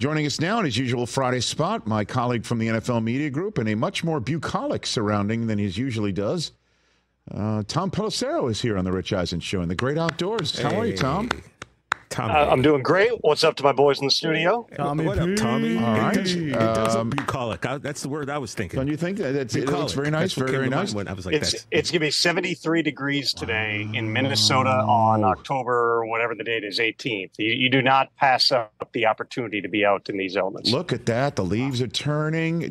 Joining us now in his usual Friday spot, my colleague from the NFL Media Group and a much more bucolic surrounding than he usually does. Tom Pelissero is here on the Rich Eisen Show in the great outdoors. How are you, Tom? I'm doing great. What's up to my boys in the studio? Tommy, what up, Tommy? All right. It does look bucolic. That's the word I was thinking. Don't you think that it looks very nice? Very nice. I was like, it's going to be 73 degrees today in Minnesota on October, whatever the date is, 18th. You do not pass up the opportunity to be out in these elements. Look at that. The leaves are turning.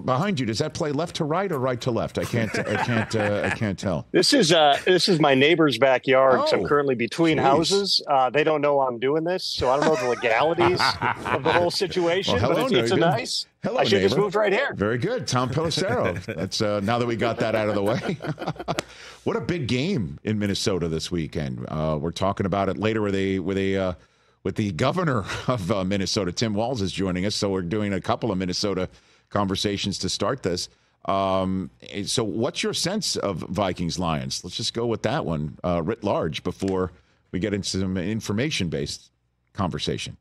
Behind you, does that play left to right or right to left? I can't tell. This is my neighbor's backyard. So I'm currently between Jeez. houses. They don't know I'm doing this, so I don't know the legalities of the whole situation. Well, hello, but it's a nice. Hello, I should neighbor. just moved right here. Very good, Tom Pelissero. That's now that we got that out of the way. What a big game in Minnesota this weekend. We're talking about it later with the governor of Minnesota. Tim Walz is joining us, so we're doing a couple of Minnesota conversations to start this. So what's your sense of Vikings-Lions? Let's just go with that one writ large before we get into some information-based conversation.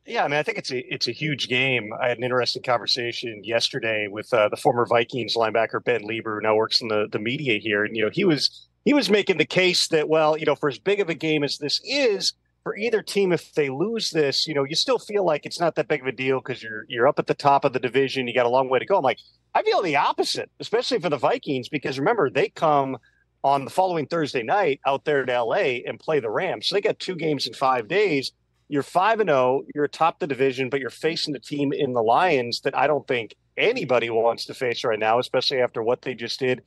Yeah, I mean, I think it's a huge game. I had an interesting conversation yesterday with the former Vikings linebacker Ben Lieber, who now works in the media here, and he was making the case that, well, for as big of a game as this is, for either team, if they lose this, you still feel like it's not that big of a deal because you're up at the top of the division, you got a long way to go. I'm like, I feel the opposite, especially for the Vikings, because remember, they come on the following Thursday night out there to LA and play the Rams. So they got 2 games in 5 days. You're 5-0, you're atop the division, but you're facing a team in the Lions that I don't think anybody wants to face right now, especially after what they just did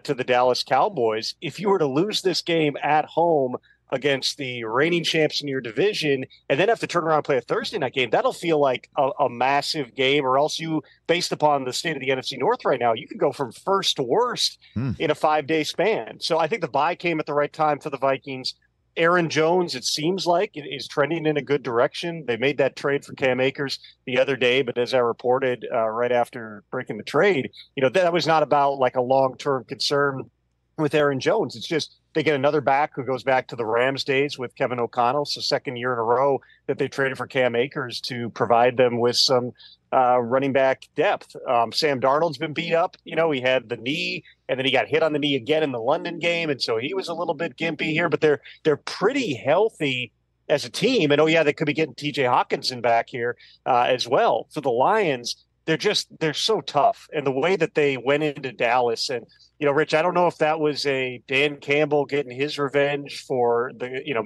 to the Dallas Cowboys. If you were to lose this game at home against the reigning champs in your division and then have to turn around and play a Thursday night game, that'll feel like a massive game, or else you, based upon the state of the NFC North right now, you could go from first to worst in a 5-day span. So I think the bye came at the right time for the Vikings. Aaron Jones, it seems like, is trending in a good direction. They made that trade for Cam Akers the other day, but as I reported right after breaking the trade, that was not about like a long-term concern with Aaron Jones. It's just they get another back who goes back to the Rams days with Kevin O'Connell. So second year in a row that they traded for Cam Akers to provide them with some running back depth. Sam Darnold's been beat up. He had the knee, and then he got hit on the knee again in the London game, and so he was a little bit gimpy here. But they're pretty healthy as a team. And they could be getting T.J. Hawkinson back here as well. For the Lions, they're so tough, and the way that they went into Dallas, and Rich, I don't know if that was a Dan Campbell getting his revenge for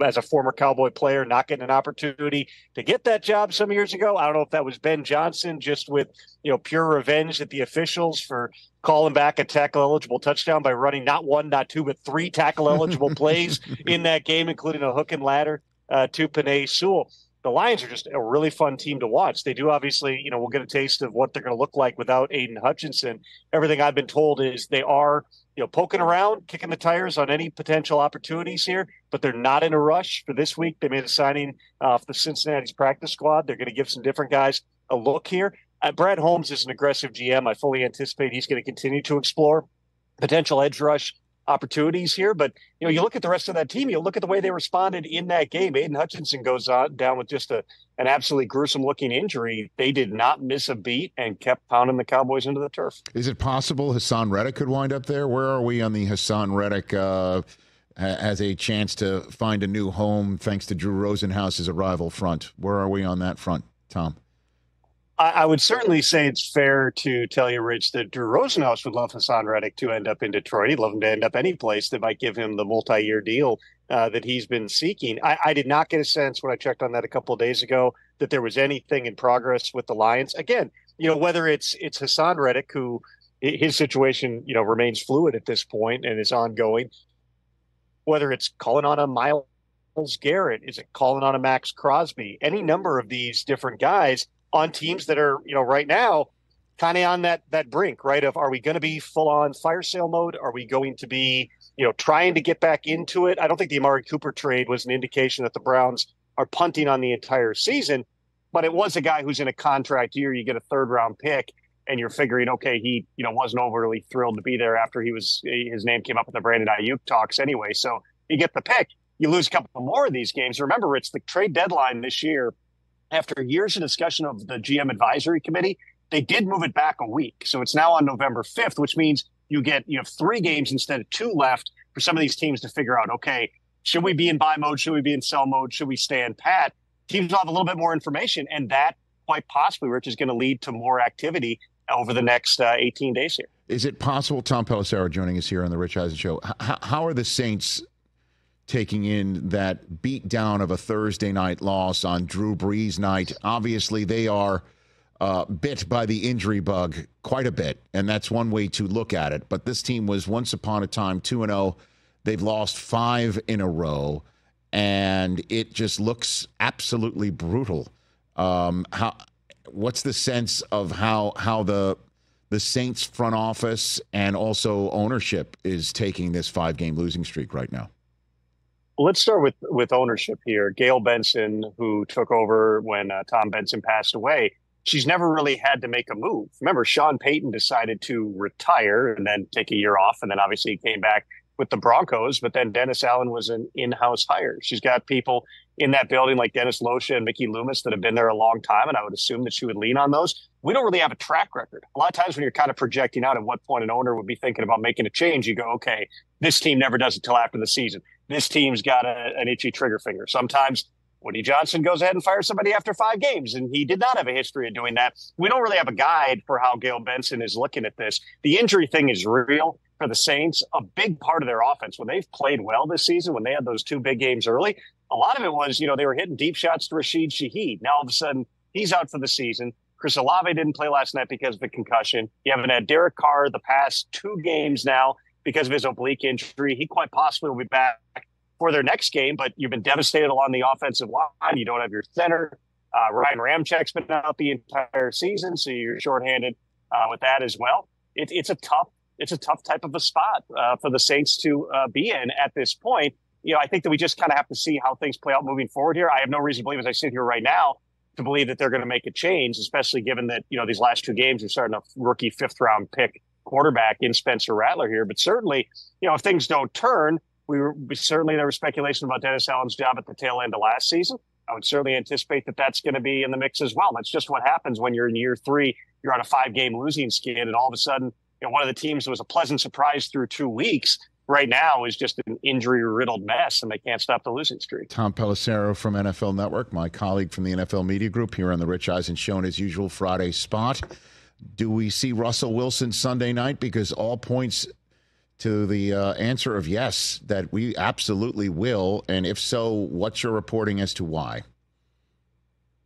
as a former Cowboy player not getting an opportunity to get that job some years ago. I don't know if that was Ben Johnson just with pure revenge at the officials for calling back a tackle eligible touchdown by running not 1, not 2, but 3 tackle eligible plays in that game, including a hook and ladder to Penei Sewell. The Lions are just a really fun team to watch. They do obviously, we'll get a taste of what they're going to look like without Aiden Hutchinson. Everything I've been told is they are, poking around, kicking the tires on any potential opportunities here, but they're not in a rush for this week. They made a signing off the Cincinnati's practice squad. They're going to give some different guys a look here. Brad Holmes is an aggressive GM. I fully anticipate he's going to continue to explore potential edge rush opportunities here, but you look at the rest of that team, you look at the way they responded in that game. Aiden Hutchinson goes down with just an absolutely gruesome looking injury. They did not miss a beat and kept pounding the Cowboys into the turf. Is it possible Hassan Reddick could wind up there? Where are we on the Hassan Reddick as a chance to find a new home thanks to Drew Rosenhaus's arrival front? Where are we on that front, Tom? I would certainly say it's fair to tell you, Rich, that Drew Rosenhaus would love Hassan Reddick to end up in Detroit. He'd love him to end up any place that might give him the multi-year deal that he's been seeking. I did not get a sense when I checked on that a couple of days ago that there was anything in progress with the Lions. Again, whether it's Hassan Reddick, who his situation, remains fluid at this point and is ongoing, whether it's calling on a Myles Garrett, is it calling on a Max Crosby, any number of these different guys on teams that are, right now kind of on that brink, right? Of, are we going to be full on fire sale mode? Are we going to be, trying to get back into it? I don't think the Amari Cooper trade was an indication that the Browns are punting on the entire season, but it was a guy who's in a contract year. You get a 3rd round pick and you're figuring, okay, he, wasn't overly thrilled to be there after his name came up in the Brandon Ayuk talks anyway. So you get the pick, you lose a couple more of these games. Remember, it's the trade deadline this year after years of discussion of the GM advisory committee, they did move it back a week. So it's now on November 5th, which means you have 3 games instead of 2 left for some of these teams to figure out, okay, should we be in buy mode? Should we be in sell mode? Should we stand pat? Teams will have a little bit more information, and that quite possibly, Rich, is going to lead to more activity over the next 18 days here. Is it possible, Tom Pelissero joining us here on the Rich Eisen Show, how are the Saints taking in that beat down of a Thursday night loss on Drew Brees night? Obviously, they are bit by the injury bug quite a bit, and that's one way to look at it. But this team was once upon a time 2-0. They've lost 5 in a row, and it just looks absolutely brutal. What's the sense of how the Saints front office and also ownership is taking this 5-game losing streak right now? Let's start with ownership here. Gail Benson, who took over when Tom Benson passed away, she's never really had to make a move. Remember, Sean Payton decided to retire and then take a year off, and then obviously he came back with the Broncos, but then Dennis Allen was an in-house hire. She's got people in that building like Dennis Losha and Mickey Loomis that have been there a long time, and I would assume that she would lean on those. We don't really have a track record. A lot of times when you're kind of projecting out at what point an owner would be thinking about making a change, you go, okay, this team never does it till after the season. This team's got an itchy trigger finger. Sometimes Woody Johnson goes ahead and fires somebody after 5 games, and he did not have a history of doing that. We don't really have a guide for how Gail Benson is looking at this. The injury thing is real for the Saints. A big part of their offense, when they've played well this season, when they had those 2 big games early, a lot of it was, they were hitting deep shots to Rashid Shaheed. Now, all of a sudden, he's out for the season. Chris Olave didn't play last night because of a concussion. You haven't had Derek Carr the past 2 games now because of his oblique injury. He quite possibly will be back for their next game, but you've been devastated along the offensive line. You don't have your center. Ryan Ramchek's been out the entire season, so you're shorthanded with that as well. It's a tough type of a spot for the Saints to be in at this point. I think that we just kind of have to see how things play out moving forward here. I have no reason to believe, as I sit here right now, to believe that they're going to make a change, especially given that, these last 2 games are starting a rookie 5th-round pick quarterback in Spencer Rattler here. But certainly, if things don't turn, there was speculation about Dennis Allen's job at the tail end of last season. I would certainly anticipate that that's going to be in the mix as well. That's just what happens when you're in year 3, you're on a 5-game losing skid, and all of a sudden, one of the teams that was a pleasant surprise through 2 weeks right now is just an injury-riddled mess, and they can't stop the losing streak. Tom Pelissero from NFL Network, my colleague from the NFL Media Group, here on the Rich Eisen Show in his usual Friday spot. Do we see Russell Wilson Sunday night? Because all points to the answer of yes, that we absolutely will. And if so, what's your reporting as to why?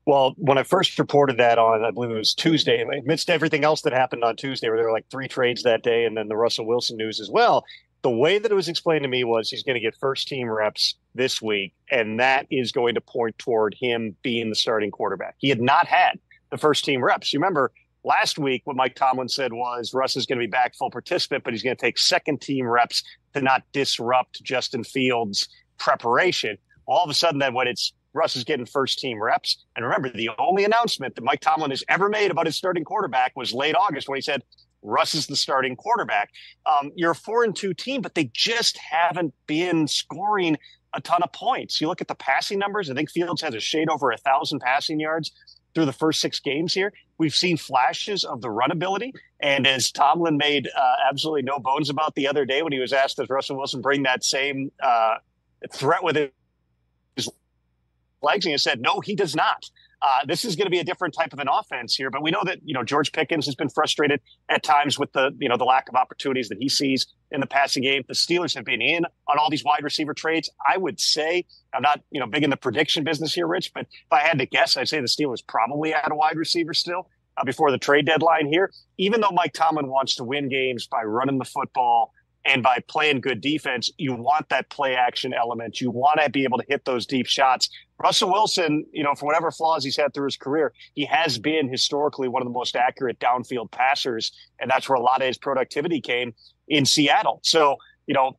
Well, when I first reported that on, I believe it was Tuesday, amidst everything else that happened on Tuesday, where there were like 3 trades that day and then the Russell Wilson news as well, the way that it was explained to me was he's going to get first-team reps this week, and that is going to point toward him being the starting quarterback. He had not had the first-team reps. You remember last week what Mike Tomlin said was Russ is going to be back full participant, but he's going to take second-team reps to not disrupt Justin Fields' preparation. All of a sudden, then when it's Russ is getting first-team reps. And remember, the only announcement that Mike Tomlin has ever made about his starting quarterback was late August when he said, Russ is the starting quarterback. You're a 4-2 team, but they just haven't been scoring a ton of points. You look at the passing numbers. I think Fields has a shade over 1,000 passing yards through the first 6 games here. We've seen flashes of the run ability. And as Tomlin made absolutely no bones about the other day when he was asked, does Russell Wilson bring that same threat with his legs? And he said, no, he does not. This is going to be a different type of an offense here, but we know that, George Pickens has been frustrated at times with the lack of opportunities that he sees in the passing game. The Steelers have been in on all these wide receiver trades. I would say, I'm not, big in the prediction business here, Rich, but if I had to guess, I'd say the Steelers probably had a wide receiver still before the trade deadline here. Even though Mike Tomlin wants to win games by running the football and by playing good defense, you want that play action element. You want to be able to hit those deep shots. Russell Wilson, for whatever flaws he's had through his career, he has been historically one of the most accurate downfield passers, and that's where a lot of his productivity came in Seattle. So,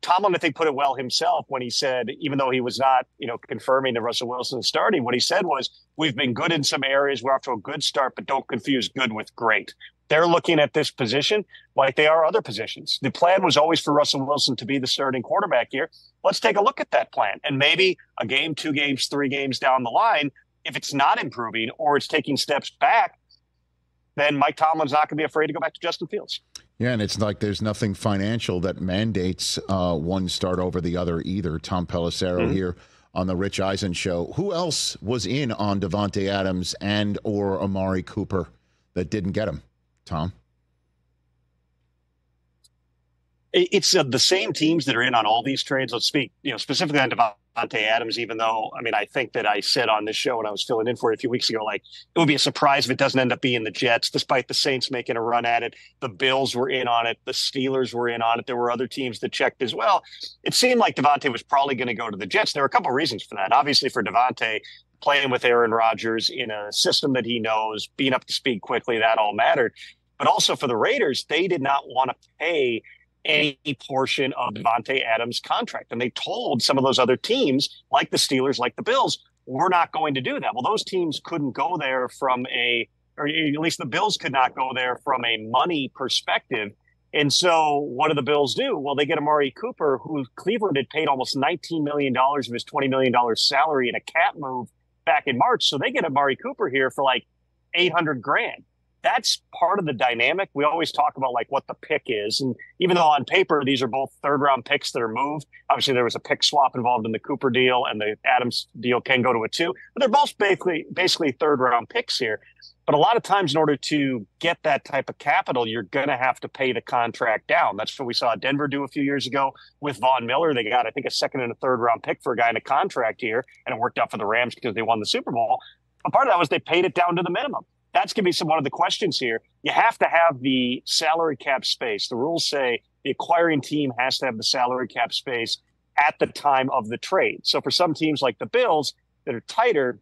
Tomlin, I think, put it well himself when he said, even though he was not, confirming that Russell Wilson is starting, what he said was, we've been good in some areas. We're off to a good start, but don't confuse good with great. They're looking at this position like they are other positions. The plan was always for Russell Wilson to be the starting quarterback here. Let's take a look at that plan. And maybe a game, 2 games, 3 games down the line, if it's not improving or it's taking steps back, then Mike Tomlin's not going to be afraid to go back to Justin Fields. Yeah, and it's like there's nothing financial that mandates one start over the other either. Tom Pelissero here on the Rich Eisen Show. Who else was in on Davante Adams and or Amari Cooper that didn't get him, Tom? It's the same teams that are in on all these trades. Let's speak, specifically on Davante Adams, even though, I think that I said on this show when I was filling in for it a few weeks ago, like it would be a surprise if it doesn't end up being the Jets, despite the Saints making a run at it. The Bills were in on it. The Steelers were in on it. There were other teams that checked as well. It seemed like Davante was probably going to go to the Jets. There were a couple of reasons for that. Obviously for Davante, playing with Aaron Rodgers in a system that he knows, being up to speed quickly, that all mattered. But also for the Raiders, they did not want to pay any portion of Davante Adams' contract. And they told some of those other teams, like the Steelers, like the Bills, we're not going to do that. Well, those teams couldn't go there or at least the Bills could not go there from a money perspective. And so what do the Bills do? Well, they get Amari Cooper, who Cleveland had paid almost $19 million of his $20 million salary in a cap move back in March. So they get Amari Cooper here for like $800,000. That's part of the dynamic. We always talk about like what the pick is. And even though on paper, these are both third round picks that are moved. Obviously there was a pick swap involved in the Cooper deal and the Adams deal can go to a 2, but they're both basically third round picks here. But a lot of times in order to get that type of capital, you're going to have to pay the contract down. That's what we saw Denver do a few years ago with Von Miller. They got, I think, a second and a third round pick for a guy in a contract here. And it worked out for the Rams because they won the Super Bowl. But part of that was they paid it down to the minimum. That's going to be one of the questions here. You have to have the salary cap space. The rules say the acquiring team has to have the salary cap space at the time of the trade. So for some teams like the Bills that are tighter,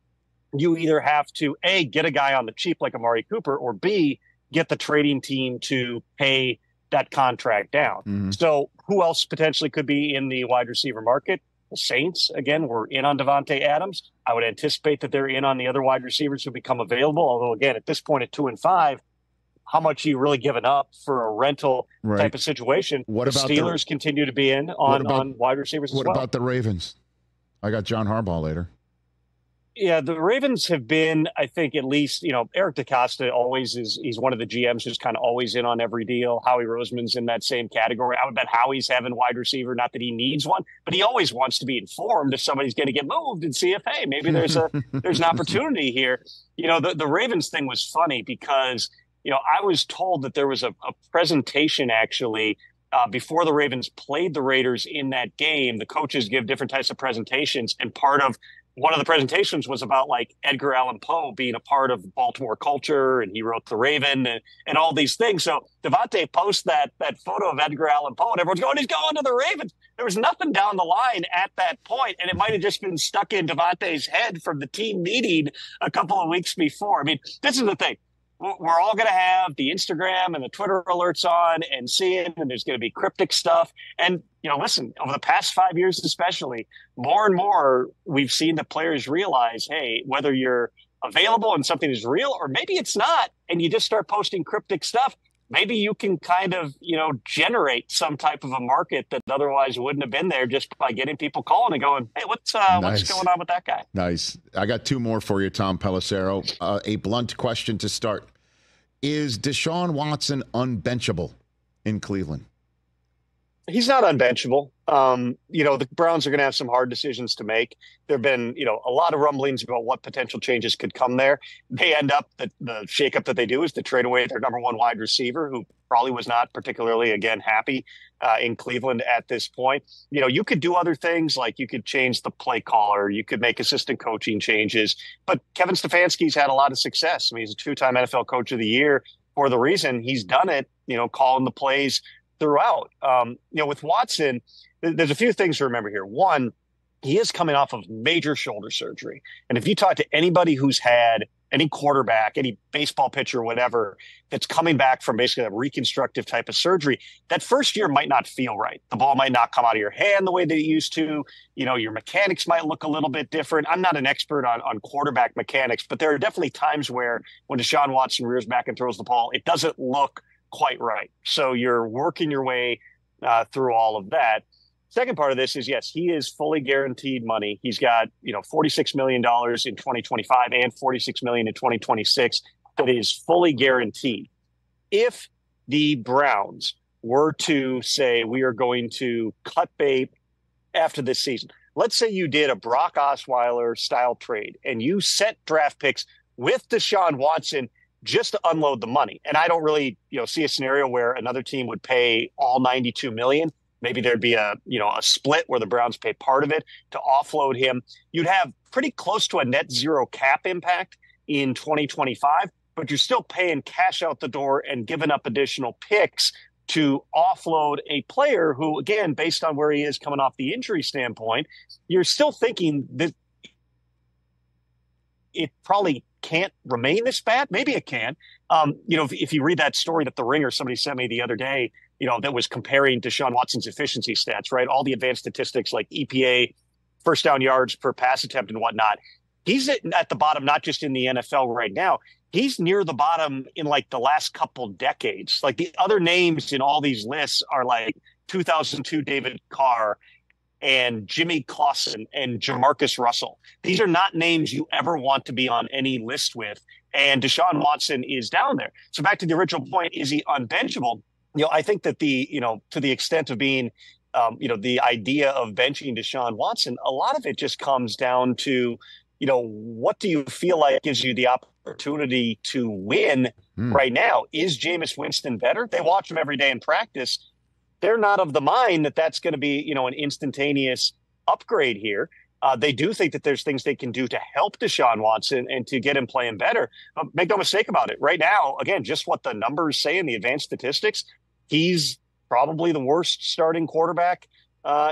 you either have to, A, get a guy on the cheap like Amari Cooper, or B, get the trading team to pay that contract down. Mm-hmm. So who else potentially could be in the wide receiver market? The Saints, again, were in on Davante Adams. I would anticipate that they're in on the other wide receivers who become available. Although, again, at this point at 2-5, how much are you really giving up for a rental type of situation? What the about Steelers continue to be in on wide receivers as well. What about the Ravens? I got John Harbaugh later. Yeah, the Ravens have been, I think, at least, Eric DeCosta always he's one of the GMs who's kind of always in on every deal. Howie Roseman's in that same category. I would bet Howie's having wide receiver, not that he needs one, but he always wants to be informed if somebody's going to get moved and see if, hey, maybe there's an opportunity here. The Ravens thing was funny because, I was told that there was a presentation actually before the Ravens played the Raiders in that game. The coaches give different types of presentations, and one of the presentations was about like Edgar Allan Poe being a part of Baltimore culture, and he wrote The Raven and all these things. So Devonte posts that photo of Edgar Allan Poe, and everyone's going, he's going to the Ravens. There was nothing down the line at that point, and it might have just been stuck in Devonte's head from the team meeting a couple of weeks before. I mean, this is the thing. We're all going to have the Instagram and the Twitter alerts on and seeing, and there's going to be cryptic stuff. And, listen, over the past 5 years especially, more and more we've seen the players realize, hey, whether you're available and something is real or maybe it's not, and you just start posting cryptic stuff, maybe you can kind of, generate some type of a market that otherwise wouldn't have been there just by getting people calling and going, hey, what's going on with that guy? Nice. I got two more for you, Tom Pelissero. A blunt question to start. Is Deshaun Watson unbenchable in Cleveland? He's not unbenchable. The Browns are going to have some hard decisions to make. There have been, a lot of rumblings about what potential changes could come there. They end up, the shakeup that they do is to trade away their number one wide receiver, who probably was not particularly, again, happy in Cleveland at this point. You could do other things, like you could change the play caller, you could make assistant coaching changes. But Kevin Stefanski's had a lot of success. I mean, he's a 2-time NFL Coach of the Year for the reason he's done it, calling the plays throughout. With Watson, there's a few things to remember here. One, he is coming off of major shoulder surgery. And if you talk to anybody who's had any quarterback, any baseball pitcher, whatever, that's coming back from basically a reconstructive type of surgery, that first year might not feel right. The ball might not come out of your hand the way that it used to. Your mechanics might look a little bit different. I'm not an expert on quarterback mechanics, but there are definitely times where when Deshaun Watson rears back and throws the ball, it doesn't look quite right. So you're working your way through all of that. Second part of this is, yes, he is fully guaranteed money. He's got, $46 million in 2025 and $46 million in 2026 that is fully guaranteed. If the Browns were to say we are going to cut bait after this season, let's say you did a Brock Osweiler style trade and you set draft picks with Deshaun Watson just to unload the money. And I don't really, see a scenario where another team would pay all $92 million. Maybe there'd be a split where the Browns pay part of it to offload him. You'd have pretty close to a net zero cap impact in 2025, but you're still paying cash out the door and giving up additional picks to offload a player who, again, based on where he is coming off the injury standpoint, you're still thinking that it probably can't remain this bad. Maybe it can. If you read that story that The Ringer, somebody sent me the other day, that was comparing Deshaun Watson's efficiency stats, right? All the advanced statistics like EPA, first down yards per pass attempt and whatnot. He's at the bottom, not just in the NFL right now. He's near the bottom in like the last couple decades. Like the other names in all these lists are like 2002 David Carr and Jimmy Clausen and Jamarcus Russell. These are not names you ever want to be on any list with. And Deshaun Watson is down there. So back to the original point, is he unbenchable? I think that to the extent of being, the idea of benching Deshaun Watson, a lot of it just comes down to, what do you feel like gives you the opportunity to win right now? Is Jameis Winston better? They watch him every day in practice. They're not of the mind that that's going to be, an instantaneous upgrade here. They do think that there's things they can do to help Deshaun Watson and to get him playing better. Make no mistake about it. Right now, again, just what the numbers say in the advanced statistics, he's probably the worst starting quarterback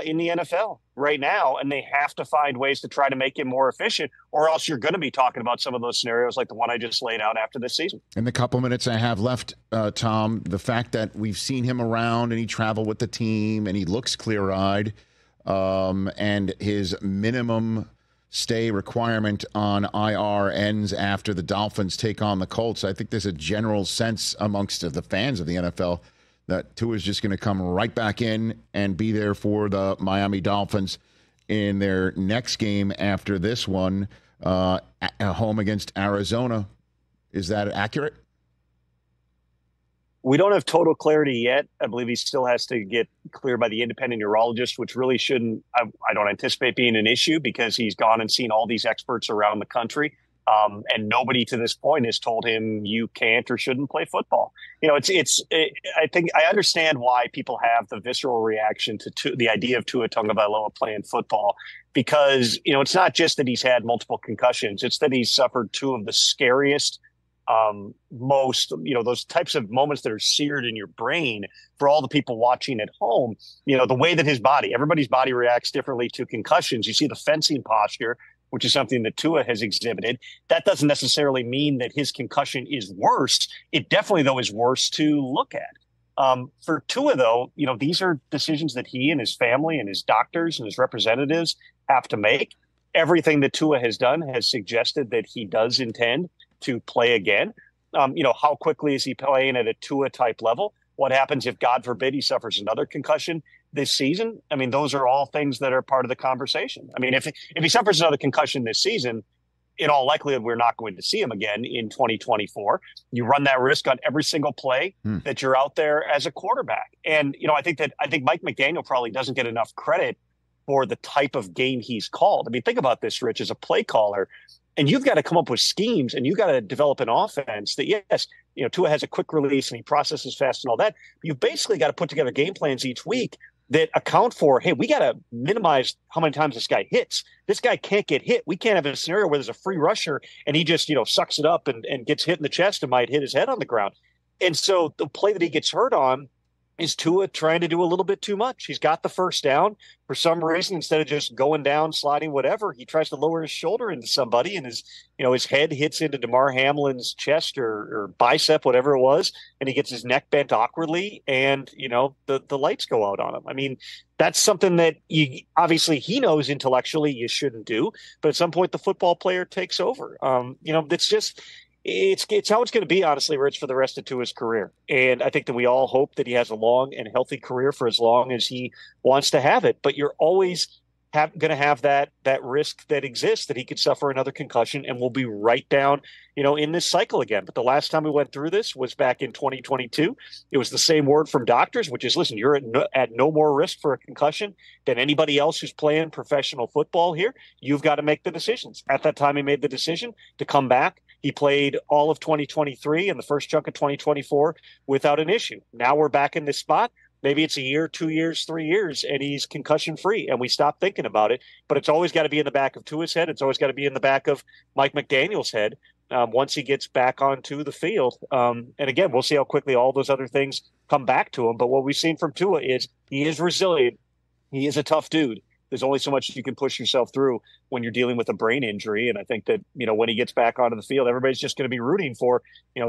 in the NFL right now, and they have to find ways to try to make him more efficient, or else you're going to be talking about some of those scenarios like the one I just laid out after this season. In the couple minutes I have left, Tom, the fact that we've seen him around and he traveled with the team and he looks clear-eyed, and his minimum stay requirement on IR ends after the Dolphins take on the Colts. I think there's a general sense amongst the fans of the NFL that Tua is just going to come right back in and be there for the Miami Dolphins in their next game after this one, at home against Arizona. Is that accurate? We don't have total clarity yet. I believe he still has to get cleared by the independent neurologist, which really shouldn't, I don't anticipate being an issue because he's gone and seen all these experts around the country. And nobody to this point has told him you can't or shouldn't play football. I think I understand why people have the visceral reaction to the idea of Tua Tagovailoa playing football, because, it's not just that he's had multiple concussions. It's that he's suffered two of the scariest, most, those types of moments that are seared in your brain for all the people watching at home. The way that everybody's body reacts differently to concussions. You see the fencing posture, which is something that Tua has exhibited. That doesn't necessarily mean that his concussion is worse. It definitely, though, is worse to look at. For Tua, though, these are decisions that he and his family and his doctors and his representatives have to make. Everything that Tua has done has suggested that he does intend to play again. How quickly is he playing at a Tua-type level? What happens if, God forbid, he suffers another concussion this season? I mean, those are all things that are part of the conversation. I mean, if he suffers another concussion this season, in all likelihood, we're not going to see him again in 2024. You run that risk on every single play that you're out there as a quarterback. And, I think Mike McDaniel probably doesn't get enough credit for the type of game he's called. I mean, think about this, Rich, as a play caller, and you've got to come up with schemes and you've got to develop an offense that, yes, Tua has a quick release and he processes fast and all that. But you've basically got to put together game plans each week that account for, hey, we got to minimize how many times this guy hits. This guy can't get hit. We can't have a scenario where there's a free rusher and he just, sucks it up and gets hit in the chest and might hit his head on the ground. And so the play that he gets hurt on is Tua trying to do a little bit too much. He's got the first down. For some reason, instead of just going down, sliding, whatever, he tries to lower his shoulder into somebody and his head hits into DeMar Hamlin's chest or bicep, whatever it was, and he gets his neck bent awkwardly and, the lights go out on him. I mean, that's something that obviously he knows intellectually you shouldn't do, but at some point the football player takes over. It's just it's how it's going to be, honestly, Rich, for the rest of Tua's career. And I think that we all hope that he has a long and healthy career for as long as he wants to have it. But you're always going to have that risk that exists that he could suffer another concussion and we'll be right down, in this cycle again. But the last time we went through this was back in 2022. It was the same word from doctors, which is, listen, you're at no more risk for a concussion than anybody else who's playing professional football here. You've got to make the decisions. At that time, he made the decision to come back. He played all of 2023 and the first chunk of 2024 without an issue. Now we're back in this spot. Maybe it's a year, 2 years, 3 years, and he's concussion free, and we stop thinking about it. But it's always got to be in the back of Tua's head. It's always got to be in the back of Mike McDaniel's head once he gets back onto the field. And again, we'll see how quickly all those other things come back to him. But what we've seen from Tua is he is resilient. He is a tough dude. There's only so much you can push yourself through when you're dealing with a brain injury. And I think that, when he gets back onto the field, everybody's just going to be rooting for,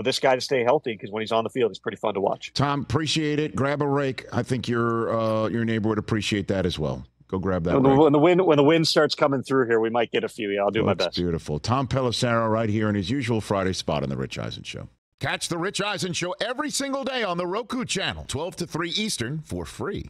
this guy to stay healthy, because when he's on the field, it's pretty fun to watch. Tom, appreciate it. Grab a rake. I think your neighbor would appreciate that as well. Go grab that rake. When the wind starts coming through here, we might get a few. Yeah, I'll do my best. Beautiful. Tom Pelissero right here in his usual Friday spot on The Rich Eisen Show. Catch The Rich Eisen Show every single day on the Roku Channel, 12 to 3 Eastern, for free.